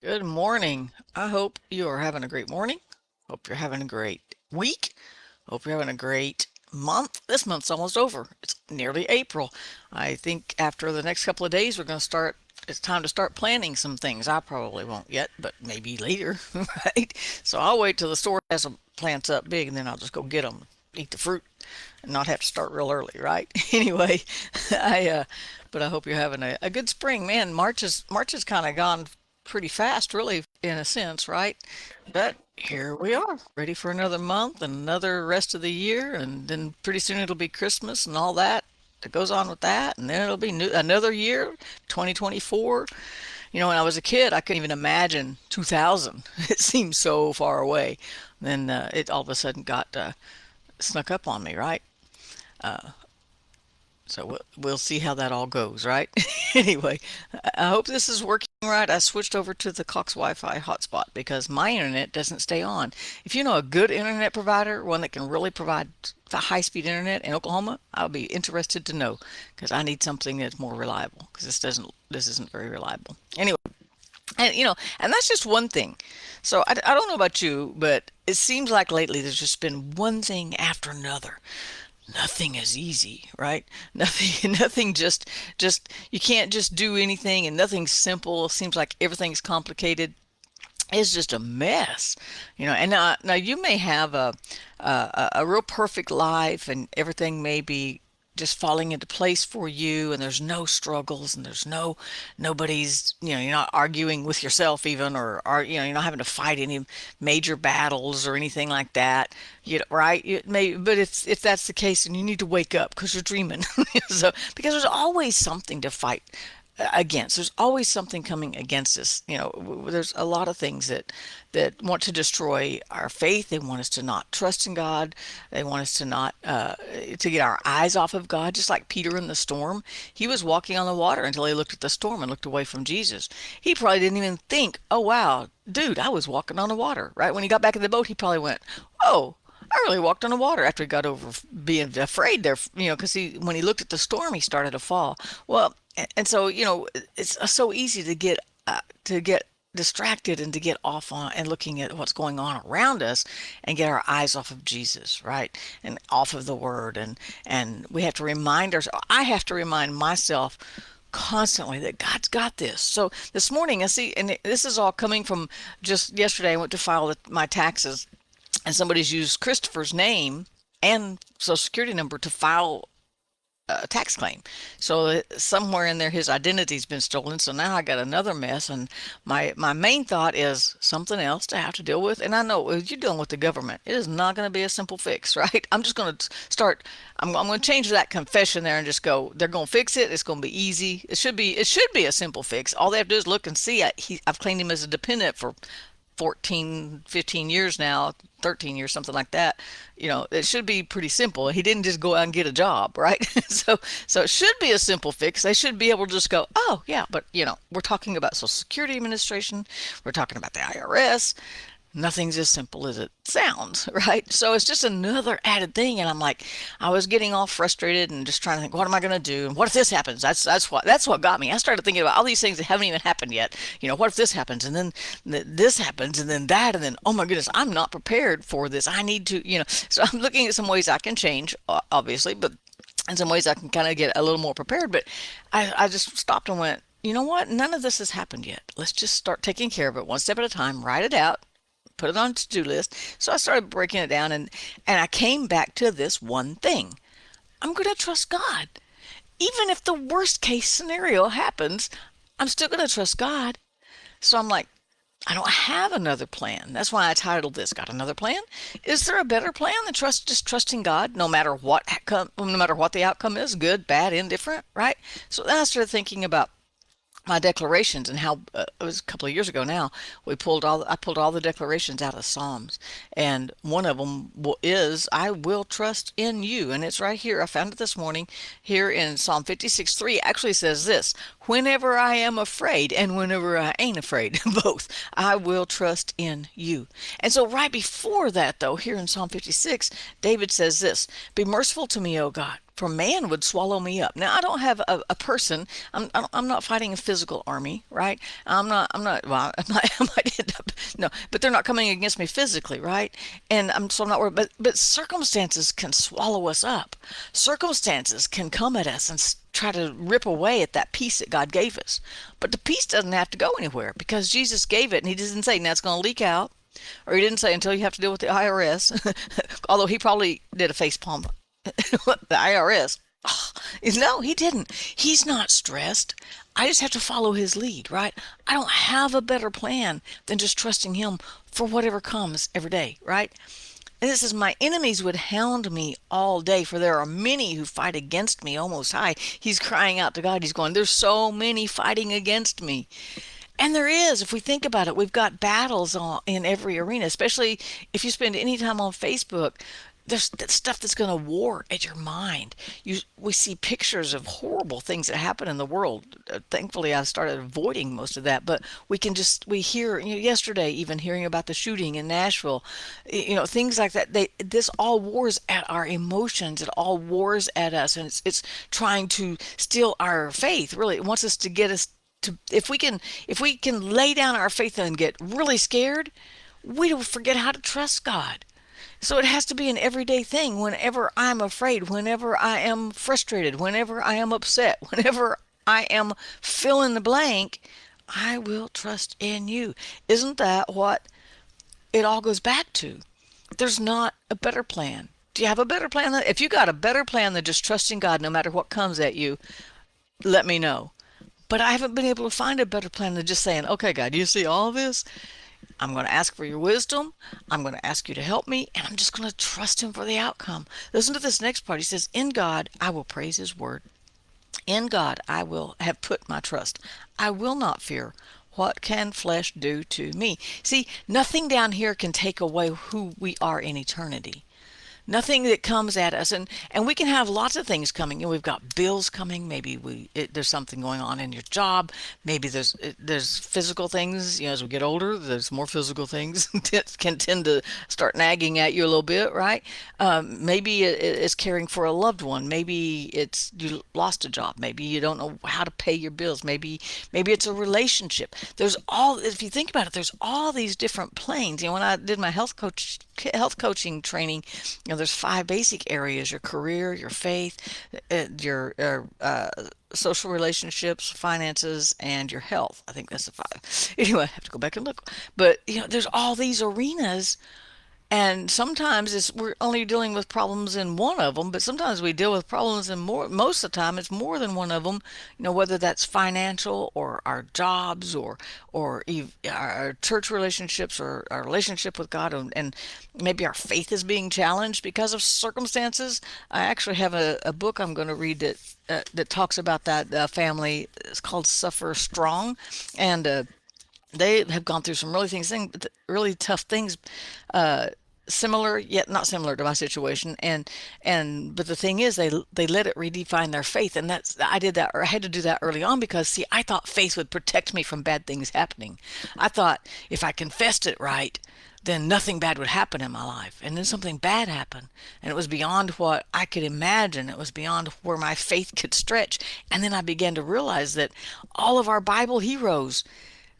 Good morning. I hope you are having a great morning. Hope you're having a great week. Hope you're having a great month. This month's almost over. It's nearly April. I think after the next couple of days, we're going to start. It's time to start planning some things. I probably won't yet, but maybe later, right? So I'll wait till the store has some plants up big, and then I'll just go get them, eat the fruit, and not have to start real early, right? Anyway, I but I hope you're having a good spring, man. March has kind of gone pretty fast, really, in a sense, right? But here we are, ready for another month and another rest of the year, and then pretty soon it'll be Christmas and all that that goes on with that, and then it'll be another year, 2024. You know, when I was a kid, I couldn't even imagine 2000. It seemed so far away. Then it all of a sudden got snuck up on me, right? So we'll see how that all goes, right? Anyway, I hope this is working right. I switched over to the Cox Wi-Fi hotspot because my internet doesn't stay on. If you know a good internet provider, one that can really provide the high-speed internet in Oklahoma, I'll be interested to know because I need something that's more reliable because this isn't very reliable. Anyway, and that's just one thing. So I don't know about you, but it seems like lately there's just been one thing after another. Nothing is easy, right? Nothing, nothing just you can't just do anything, and nothing's simple. It seems like everything's complicated. It's just a mess, And now you may have a real perfect life, and everything may be just falling into place for you, and there's no struggles, and there's nobody's, you're not arguing with yourself even, or you're not having to fight any major battles or anything like that. Right? But if that's the case, then you need to wake up because you're dreaming. So because there's always something to fight against. There's always something coming against us. There's a lot of things that want to destroy our faith. They want us to not trust in God. They want us to not to get our eyes off of God. Just like Peter in the storm, he was walking on the water until he looked at the storm and looked away from Jesus. He probably didn't even think, "Oh wow, dude, I was walking on the water." Right when he got back in the boat, he probably went, "Oh." I really walked on the water after he got over being afraid there, because when he looked at the storm, he started to fall. Well, and so, it's so easy to get distracted and to get off on and looking at what's going on around us and get our eyes off of Jesus, right? And off of the word. And we have to remind ourselves, I have to remind myself constantly that God's got this. So this morning, I see, and this is all coming from just yesterday. I went to file my taxes, and somebody's used Christopher's name and social security number to file a tax claim. So somewhere in there, his identity's been stolen. So now I got another mess. And my main thought is something else to have to deal with. And I know if you're dealing with the government, it is not going to be a simple fix, right? I'm just going to start. I'm going to change that confession there and just go. They're going to fix it. It's going to be easy. It should be. It should be a simple fix. All they have to do is look and see. I've claimed him as a dependent for 14, 15 years now, 13 years, something like that. It should be pretty simple. He didn't just go out and get a job, right? So it should be a simple fix. They should be able to just go, oh, yeah, but, we're talking about Social Security Administration. We're talking about the IRS. Nothing's as simple as it sounds, right? So it's just another added thing, and I'm like, I was getting all frustrated and just trying to think, what am I going to do? And what if this happens? That's what got me. I started thinking about all these things that haven't even happened yet. What if this happens, and then this happens, and then that, and then oh my goodness, I'm not prepared for this. I need to, So I'm looking at some ways I can change, obviously, but in some ways I can kind of get a little more prepared. But I just stopped and went, you know what? None of this has happened yet. Let's just start taking care of it one step at a time. Write it out, put it on a to-do list. So I started breaking it down, and I came back to this one thing. I'm going to trust God. Even if the worst case scenario happens, I'm still going to trust God. So I'm like, I don't have another plan. That's why I titled this, Got Another Plan? Is there a better plan than just trusting God no matter what the outcome is, good, bad, indifferent, right? So then I started thinking about my declarations and how it was a couple of years ago now. I pulled all the declarations out of Psalms, and one of them is I will trust in you, and it's right here. I found it this morning here in Psalm 56:3. Actually says this: whenever I am afraid and whenever I ain't afraid, both, I will trust in you. And so right before that, though, here in Psalm 56, David says this: be merciful to me, O God, for man would swallow me up. Now I don't have a person. I'm not fighting a physical army, right? I'm not. Well, I might end up no, but they're not coming against me physically, right? And I'm not worried. But circumstances can swallow us up. Circumstances can come at us and try to rip away at that peace that God gave us. But the peace doesn't have to go anywhere because Jesus gave it, and He didn't say now it's going to leak out, or He didn't say until you have to deal with the IRS. Although He probably did a face palm. The IRS. Oh, no, He didn't. He's not stressed. I just have to follow His lead, right? I don't have a better plan than just trusting Him for whatever comes every day, right? And it says, my enemies would hound me all day, for there are many who fight against me, almost high. He's crying out to God. He's going, there's so many fighting against me. And there is, if we think about it, we've got battles in every arena, especially if you spend any time on Facebook. There's that stuff that's going to war at your mind. We see pictures of horrible things that happen in the world. Thankfully, I started avoiding most of that. But we hear, yesterday, even hearing about the shooting in Nashville, things like that. This all wars at our emotions. It all wars at us, and it's trying to steal our faith. Really, it wants us to get us to, if we can lay down our faith and get really scared, we don't forget how to trust God. So it has to be an everyday thing. Whenever I'm afraid, whenever I am frustrated, whenever I am upset, whenever I am fill in the blank, I will trust in you. Isn't that what it all goes back to? There's not a better plan. Do you have a better plan? If you got a better plan than just trusting God no matter what comes at you, let me know. But I haven't been able to find a better plan than just saying, okay, God, you see all this? I'm going to ask for your wisdom. I'm going to ask you to help me, and I'm just going to trust Him for the outcome. Listen to this next part. He says, in God, I will praise His word. In God, I will have put my trust. I will not fear. What can flesh do to me? See, nothing down here can take away who we are in eternity. Nothing that comes at us, and we can have lots of things coming. We've got bills coming. Maybe there's something going on in your job. Maybe there's physical things. As we get older, there's more physical things that can tend to start nagging at you a little bit, right? Maybe it's caring for a loved one. Maybe it's you lost a job. Maybe you don't know how to pay your bills. Maybe it's a relationship. If you think about it, there's all these different planes. When I did my health coaching training, there's 5 basic areas: your career, your faith, your social relationships, finances, and your health. I think that's the 5. Anyway, I have to go back and look. But there's all these arenas, and sometimes we're only dealing with problems in one of them, but sometimes we deal with problems in more. Most of the time, it's more than one of them. Whether that's financial or our jobs or our church relationships or our relationship with God, and maybe our faith is being challenged because of circumstances. I actually have a book I'm going to read that talks about that family. It's called Suffer Strong, and they have gone through some really tough things, uh, similar yet not similar to my situation. And but the thing is, they let it redefine their faith, and I did that, or I had to do that early on, because see, I thought faith would protect me from bad things happening. I thought if I confessed it right, then nothing bad would happen in my life. And then something bad happened, and it was beyond what I could imagine. It was beyond where my faith could stretch. And then I began to realize that all of our Bible heroes,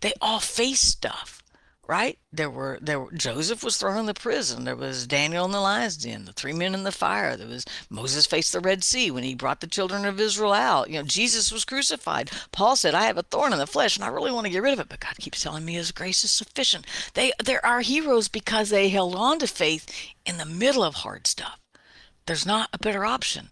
they all faced stuff, right? There were Joseph was thrown in the prison. There was Daniel in the lion's den, the 3 men in the fire. There was Moses faced the Red Sea when he brought the children of Israel out. Jesus was crucified. Paul said, I have a thorn in the flesh and I really want to get rid of it, but God keeps telling me His grace is sufficient. There are heroes because they held on to faith in the middle of hard stuff. There's not a better option.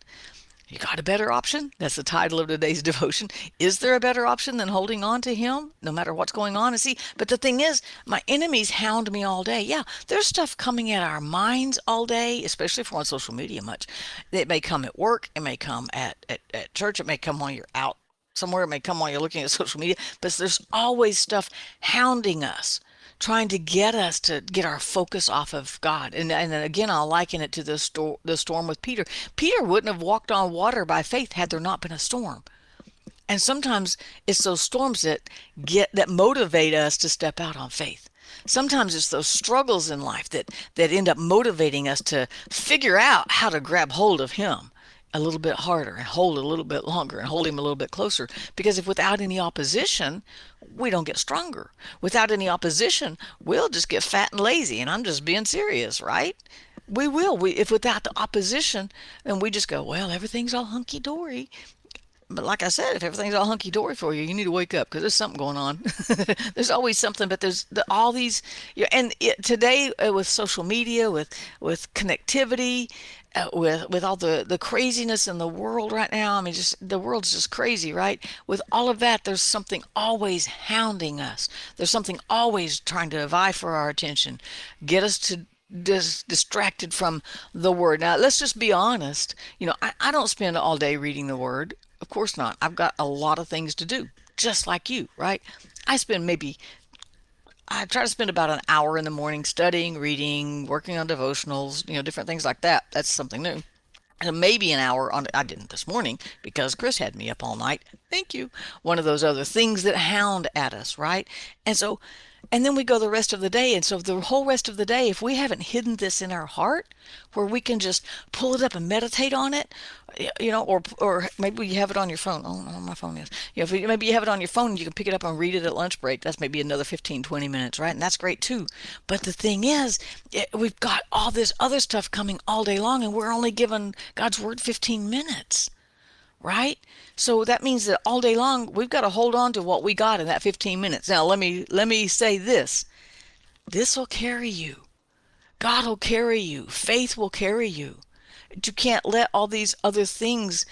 You got a better option? That's the title of today's devotion. Is there a better option than holding on to Him no matter what's going on? And see, but the thing is, my enemies hound me all day. Yeah, there's stuff coming at our minds all day, especially if we're on social media much. It may come at work. It may come at church. It may come while you're out somewhere. It may come while you're looking at social media. But there's always stuff hounding us, trying to get us to get our focus off of God. And again, I'll liken it to the storm with Peter. Peter wouldn't have walked on water by faith had there not been a storm. And sometimes it's those storms that motivate us to step out on faith. Sometimes it's those struggles in life that end up motivating us to figure out how to grab hold of Him. a little bit harder and hold a little bit longer and hold him a little bit closer. Because if without any opposition, we don't get stronger. Without any opposition, we'll just get fat and lazy. And I'm just being serious, right? We will. If without the opposition, then we just go, well, everything's all hunky dory. But like I said, if everything's all hunky dory for you, you need to wake up because there's something going on. There's always something, but there's all these, today with social media, with connectivity, with all the craziness in the world right now. I mean, just the world's just crazy, right? With all of that, there's something always hounding us. There's something always trying to vie for our attention, get us to distracted from the word. Now, let's just be honest. I don't spend all day reading the word. Of course not. I've got a lot of things to do, just like you, right? I spend maybe, I try to spend about an hour in the morning studying, reading, working on devotionals, different things like that. That's something new. And maybe an hour on, I didn't this morning because Chris had me up all night. Thank you. One of those other things that hound at us, right? And so, and then we go the rest of the day. And so the whole rest of the day, if we haven't hidden this in our heart, where we can just pull it up and meditate on it, or maybe you have it on your phone. Oh, no, my phone is. Maybe you have it on your phone and you can pick it up and read it at lunch break. That's maybe another 15, 20 minutes, right? And that's great too. But the thing is, we've got all this other stuff coming all day long and we're only given God's word 15 minutes, right? So that means that all day long we've got to hold on to what we got in that 15 minutes. Now let me say this. This will carry you. God will carry you. Faith will carry you. You can't let all these other things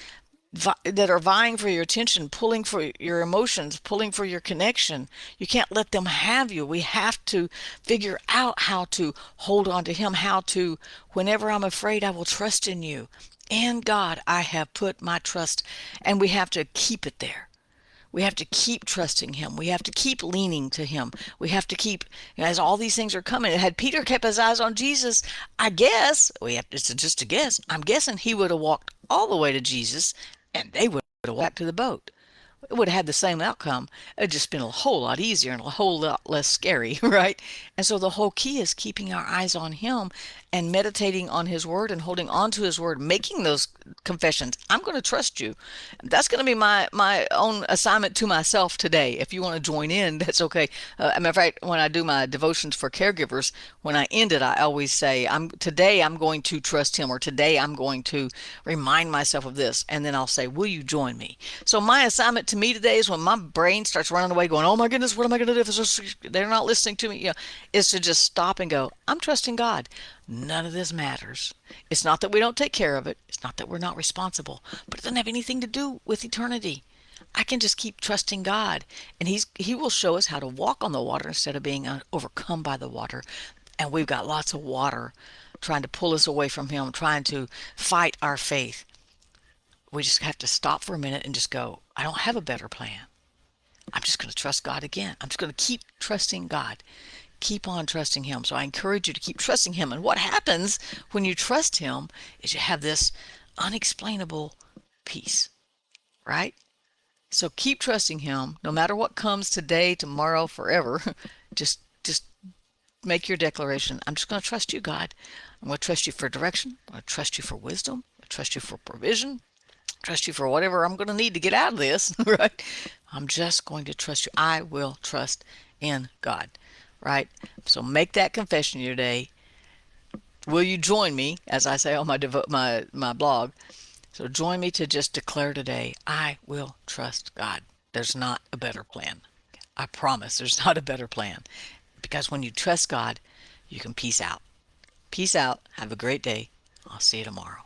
that are vying for your attention, pulling for your emotions, pulling for your connection. You can't let them have you. We have to figure out how to hold on to him, how to, whenever I'm afraid, I will trust in you. In God, I have put my trust, and we have to keep it there. We have to keep trusting him. We have to keep leaning to him. We have to keep, as all these things are coming. Had Peter kept his eyes on Jesus, I guess, it's just a guess, I'm guessing he would have walked all the way to Jesus and they would have walked to the boat. It would have had the same outcome. It'd just been a whole lot easier and a whole lot less scary, right? And so the whole key is keeping our eyes on him and meditating on his word and holding on to his word, making those confessions. I'm going to trust you. That's going to be my own assignment to myself today. If you want to join in, that's okay. As a matter of fact, when I do my devotions for caregivers, when I end it, I always say, today I'm going to trust him, or today I'm going to remind myself of this. And then I'll say, will you join me? So my assignment to me today is when my brain starts running away going, oh my goodness, what am I going to do if they're not listening to me? Is to just stop and go, I'm trusting God. None of this matters. It's not that we don't take care of it. It's not that we're not responsible, but it doesn't have anything to do with eternity. I can just keep trusting God, and he will show us how to walk on the water instead of being overcome by the water. And we've got lots of water trying to pull us away from him, trying to fight our faith. We just have to stop for a minute and just go, I don't have a better plan. I'm just going to trust God again. I'm just going to keep trusting God. Keep on trusting him. So I encourage you to keep trusting him. And what happens when you trust him is you have this unexplainable peace, right? So keep trusting him no matter what comes today, tomorrow, forever. Just make your declaration. I'm just going to trust you, God. I'm going to trust you for direction. I'm going to trust you for wisdom. I'm going to trust you for provision. Trust you for whatever I'm going to need to get out of this, right? I'm just going to trust you. I will trust in God, right? So make that confession today. Will you join me, as I say on my blog? So join me to just declare today, I will trust God. There's not a better plan. I promise there's not a better plan. Because when you trust God, you can peace out. Peace out. Have a great day. I'll see you tomorrow.